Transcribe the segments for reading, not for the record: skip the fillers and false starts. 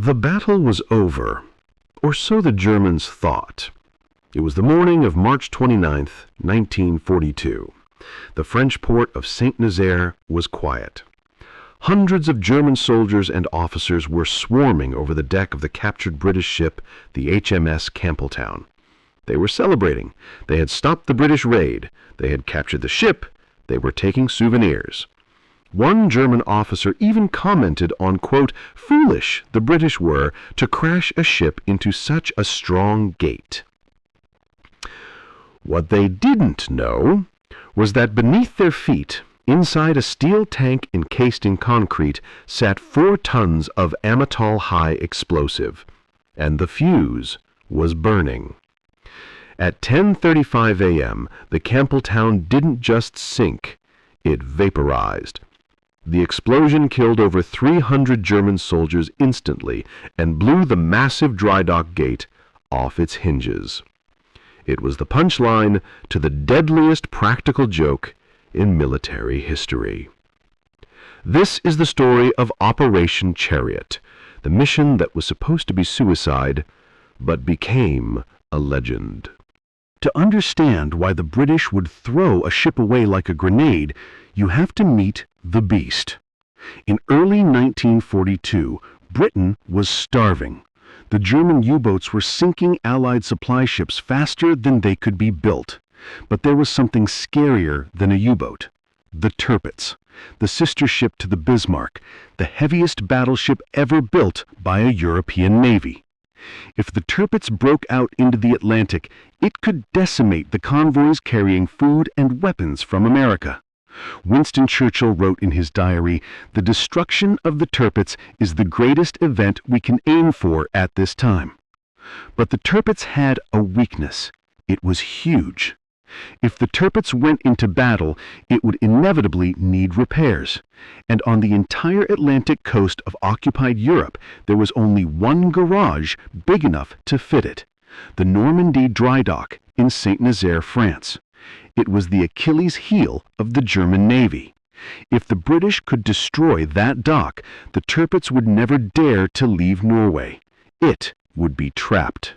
The battle was over, or so the Germans thought. It was the morning of March 29th, 1942. The French port of Saint-Nazaire was quiet. Hundreds of German soldiers and officers were swarming over the deck of the captured British ship, the HMS Campbelltown. They were celebrating. They had stopped the British raid. They had captured the ship. They were taking souvenirs. One German officer even commented on, quote, "foolish the British were to crash a ship into such a strong gate." What they didn't know was that beneath their feet, inside a steel tank encased in concrete, sat 4 tons of Amatol high explosive, and the fuse was burning. At 10:35 a.m., the Campbelltown didn't just sink, it vaporized. The explosion killed over 300 German soldiers instantly and blew the massive Drydock gate off its hinges. It was the punchline to the deadliest practical joke in military history. This is the story of Operation Chariot, the mission that was supposed to be suicide, but became a legend. To understand why the British would throw a ship away like a grenade, you have to meet the beast. In early 1942, Britain was starving. The German U-boats were sinking Allied supply ships faster than they could be built. But there was something scarier than a U-boat. The Tirpitz, the sister ship to the Bismarck, the heaviest battleship ever built by a European navy. If the Tirpitz broke out into the Atlantic, it could decimate the convoys carrying food and weapons from America. Winston Churchill wrote in his diary, "The destruction of the Tirpitz is the greatest event we can aim for at this time." But the Tirpitz had a weakness. It was huge. If the Tirpitz went into battle, it would inevitably need repairs. And on the entire Atlantic coast of occupied Europe, there was only one garage big enough to fit it: the Normandie Drydock in Saint-Nazaire, France. It was the Achilles heel of the German Navy. If the British could destroy that dock, the Tirpitz would never dare to leave Norway. It would be trapped.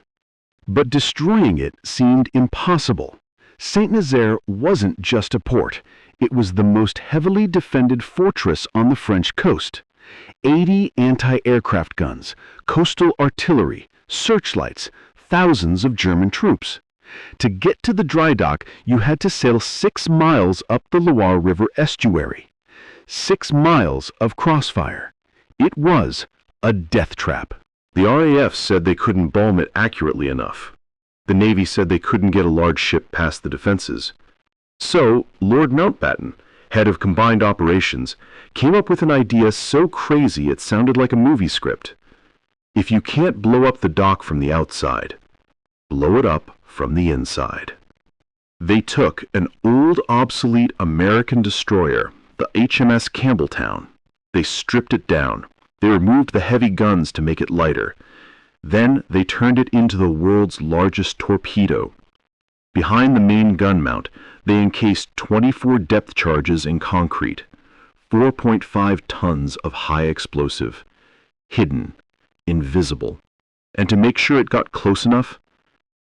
But destroying it seemed impossible. Saint-Nazaire wasn't just a port. It was the most heavily defended fortress on the French coast. 80 anti-aircraft guns, coastal artillery, searchlights, thousands of German troops. To get to the dry dock, you had to sail 6 miles up the Loire River estuary. 6 miles of crossfire. It was a death trap. The RAF said they couldn't bomb it accurately enough. The Navy said they couldn't get a large ship past the defenses. So, Lord Mountbatten, head of Combined Operations, came up with an idea so crazy it sounded like a movie script. If you can't blow up the dock from the outside, blow it up from the inside. They took an old, obsolete American destroyer, the HMS Campbelltown. They stripped it down. They removed the heavy guns to make it lighter. Then they turned it into the world's largest torpedo. Behind the main gun mount, they encased 24 depth charges in concrete, 4.5 tons of high explosive, hidden, invisible. And to make sure it got close enough,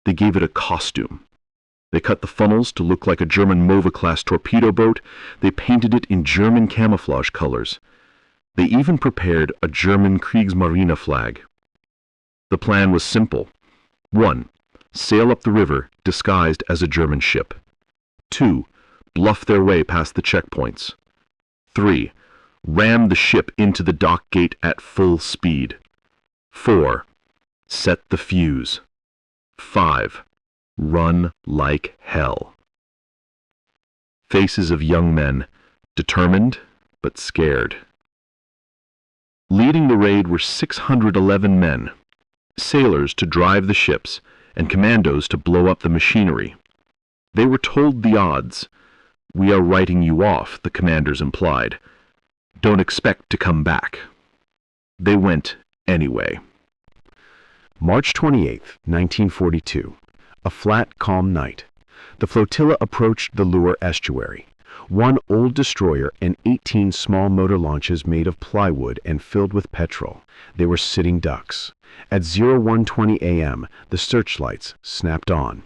they gave it a costume. They cut the funnels to look like a German Mova-class torpedo boat. They painted it in German camouflage colors. They even prepared a German Kriegsmarine flag. The plan was simple. 1. Sail up the river disguised as a German ship. 2. Bluff their way past the checkpoints. 3. Ram the ship into the dock gate at full speed. 4. Set the fuse. 5. Run like hell. Faces of young men, determined but scared. Leading the raid were 611 men, sailors to drive the ships and commandos to blow up the machinery. They were told the odds. "We are writing you off," the commanders implied. "Don't expect to come back." They went anyway. March 28, 1942. A flat, calm night. The flotilla approached the Loire estuary. one old destroyer and 18 small motor launches made of plywood and filled with petrol. They were sitting ducks. At 01:20 a.m., the searchlights snapped on.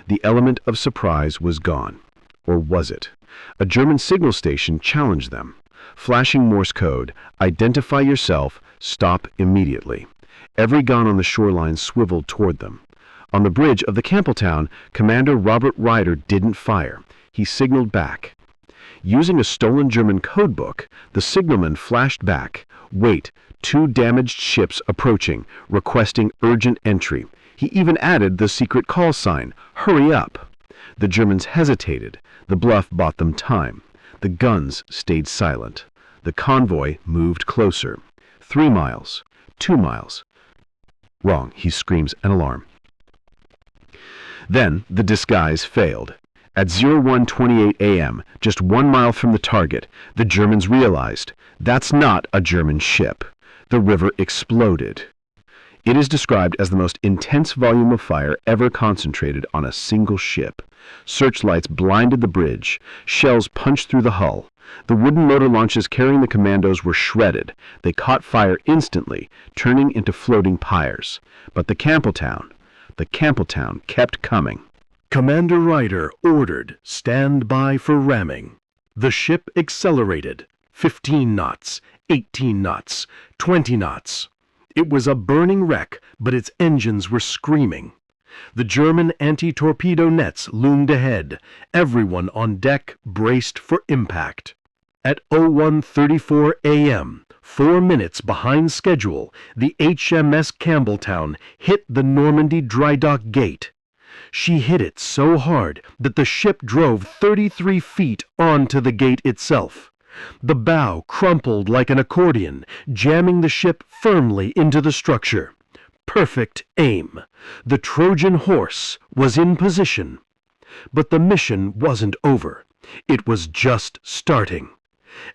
The element of surprise was gone. Or was it? A German signal station challenged them. Flashing Morse code, "Identify yourself, stop immediately." Every gun on the shoreline swiveled toward them. On the bridge of the Campbelltown, Commander Robert Ryder didn't fire. He signaled back. Using a stolen German codebook, the signalman flashed back, "Wait, 2 damaged ships approaching, requesting urgent entry." He even added the secret call sign, "Hurry up." The Germans hesitated. The bluff bought them time. The guns stayed silent. The convoy moved closer. 3 miles. 2 miles. Wrong, he screams an alarm. Then the disguise failed. At 01:28 a.m., just 1 mile from the target, the Germans realized that's not a German ship. The river exploded. It is described as the most intense volume of fire ever concentrated on a single ship. Searchlights blinded the bridge. Shells punched through the hull. The wooden motor launches carrying the commandos were shredded. They caught fire instantly, turning into floating pyres. But the Campbelltown kept coming. Commander Ryder ordered, "Stand by for ramming." The ship accelerated. 15 knots, 18 knots, 20 knots. It was a burning wreck, but its engines were screaming. The German anti-torpedo nets loomed ahead. Everyone on deck braced for impact. At 01:34 a.m., 4 minutes behind schedule, the HMS Campbelltown hit the Normandie Drydock gate. She hit it so hard that the ship drove 33 feet onto the gate itself. The bow crumpled like an accordion, jamming the ship firmly into the structure. Perfect aim. The Trojan horse was in position. But the mission wasn't over. It was just starting.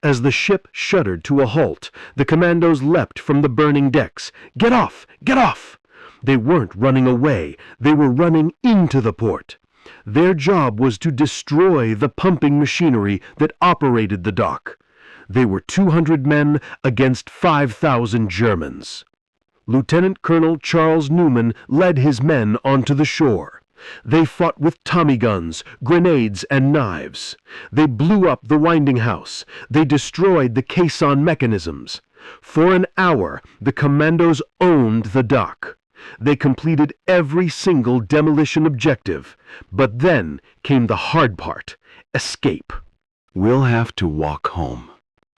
As the ship shuddered to a halt, the commandos leapt from the burning decks. "Get off! Get off!" They weren't running away. They were running into the port. Their job was to destroy the pumping machinery that operated the dock. They were 200 men against 5,000 Germans. Lieutenant Colonel Charles Newman led his men onto the shore. They fought with Tommy guns, grenades, and knives. They blew up the winding house. They destroyed the caisson mechanisms. For an hour, the commandos owned the dock. They completed every single demolition objective. But then came the hard part: escape. "We'll have to walk home."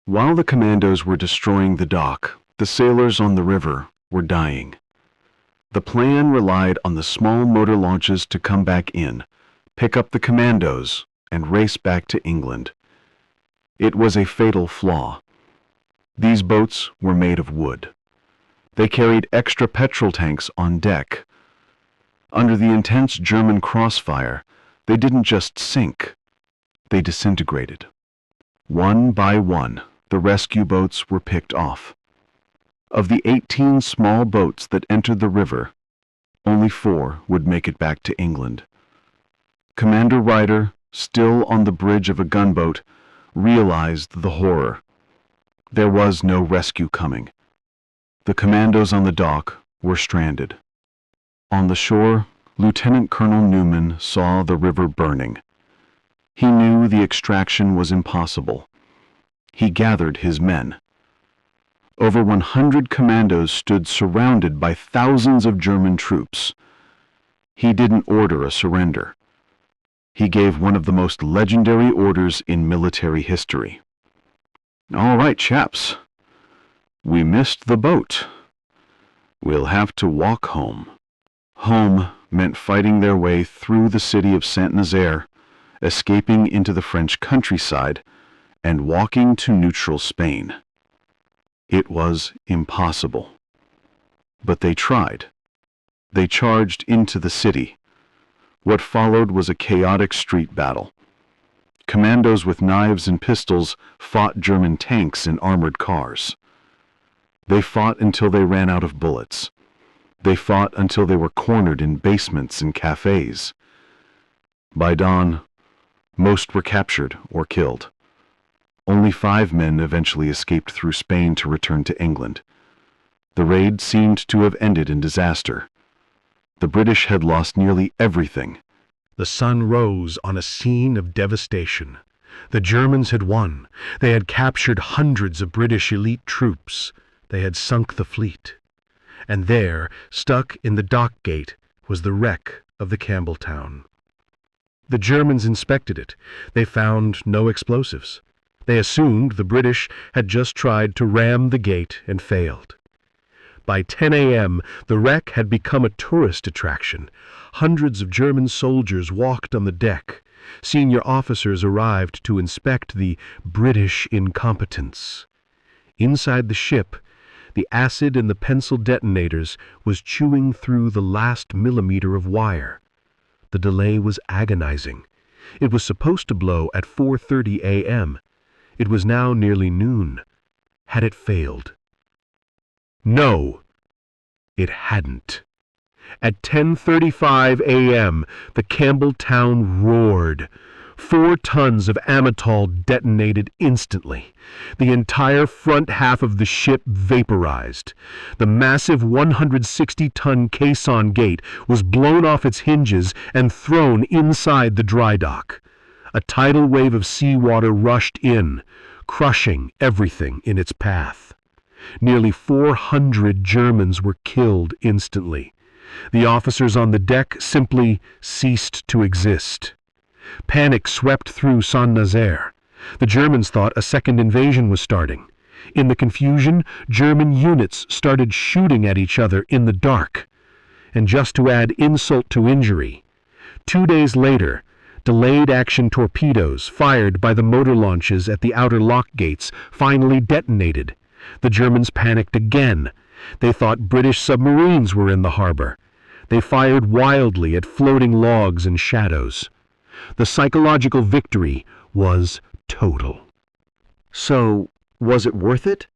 While the commandos were destroying the dock, the sailors on the river were dying. The plan relied on the small motor launches to come back in, pick up the commandos, and race back to England. It was a fatal flaw. These boats were made of wood. They carried extra petrol tanks on deck. Under the intense German crossfire, they didn't just sink, they disintegrated. One by one, the rescue boats were picked off. Of the 18 small boats that entered the river, only 4 would make it back to England. Commander Ryder, still on the bridge of a gunboat, realized the horror. There was no rescue coming. The commandos on the dock were stranded. On the shore, Lieutenant Colonel Newman saw the river burning. He knew the extraction was impossible. He gathered his men. Over 100 commandos stood surrounded by thousands of German troops. He didn't order a surrender. He gave one of the most legendary orders in military history. "All right, chaps. We missed the boat. We'll have to walk home." Home meant fighting their way through the city of Saint-Nazaire, escaping into the French countryside, and walking to neutral Spain. It was impossible. But they tried. They charged into the city. What followed was a chaotic street battle. Commandos with knives and pistols fought German tanks and armored cars. They fought until they ran out of bullets. They fought until they were cornered in basements and cafes. By dawn, Most were captured or killed. Only 5 men eventually escaped through Spain to return to England. The raid seemed to have ended in disaster. The British had lost nearly everything. The sun rose on a scene of devastation. The Germans had won. They had captured hundreds of British elite troops. They had sunk the fleet. And there, stuck in the dock gate, was the wreck of the Campbelltown. The Germans inspected it. They found no explosives. They assumed the British had just tried to ram the gate and failed. By 10 a.m., the wreck had become a tourist attraction. Hundreds of German soldiers walked on the deck. Senior officers arrived to inspect the British incompetence. Inside the ship, the acid in the pencil detonators was chewing through the last millimeter of wire. The delay was agonizing. It was supposed to blow at 4:30 a.m. It was now nearly noon. Had it failed? No, it hadn't. At 10:35 a.m., the Campbelltown roared. 4 tons of amytal detonated instantly. The entire front half of the ship vaporized. The massive 160-ton caisson gate was blown off its hinges and thrown inside the dry dock. A tidal wave of seawater rushed in, crushing everything in its path. Nearly 400 Germans were killed instantly. The officers on the deck simply ceased to exist. Panic swept through Saint-Nazaire. The Germans thought a second invasion was starting. In the confusion, German units started shooting at each other in the dark. And just to add insult to injury, 2 days later, delayed action torpedoes fired by the motor launches at the outer lock gates finally detonated. The Germans panicked again. They thought British submarines were in the harbor. They fired wildly at floating logs and shadows. The psychological victory was total. So, was it worth it?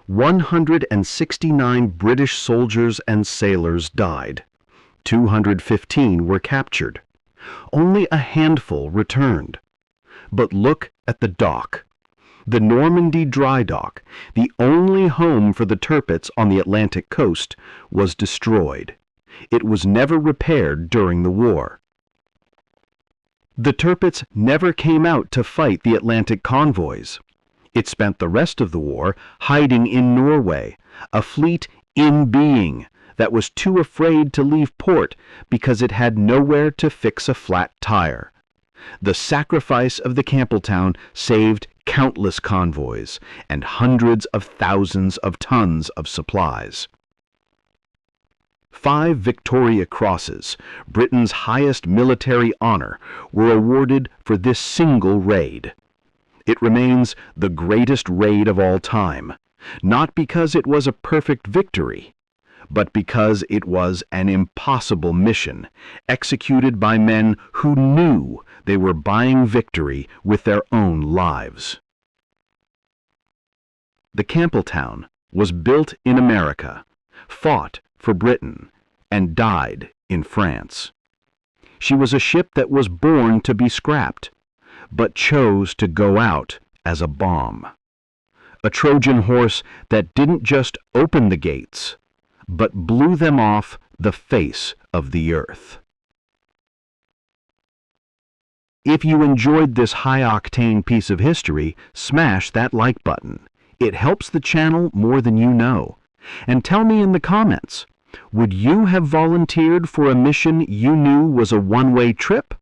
169 British soldiers and sailors died. 215 were captured. Only a handful returned. But look at the dock. The Normandie Drydock, the only home for the Tirpitz on the Atlantic coast, was destroyed. It was never repaired during the war. The Tirpitz never came out to fight the Atlantic convoys. It spent the rest of the war hiding in Norway, a fleet in being that was too afraid to leave port because it had nowhere to fix a flat tire. The sacrifice of the Campbelltown saved countless convoys and hundreds of thousands of tons of supplies. 5 Victoria Crosses, Britain's highest military honor, were awarded for this single raid. It remains the greatest raid of all time, not because it was a perfect victory, but because it was an impossible mission, executed by men who knew they were buying victory with their own lives. The Campbelltown was built in America, fought for Britain, and died in France. She was a ship that was born to be scrapped, but chose to go out as a bomb. A Trojan horse that didn't just open the gates, but blew them off the face of the earth. If you enjoyed this high-octane piece of history, smash that like button. It helps the channel more than you know. And tell me in the comments, would you have volunteered for a mission you knew was a one-way trip?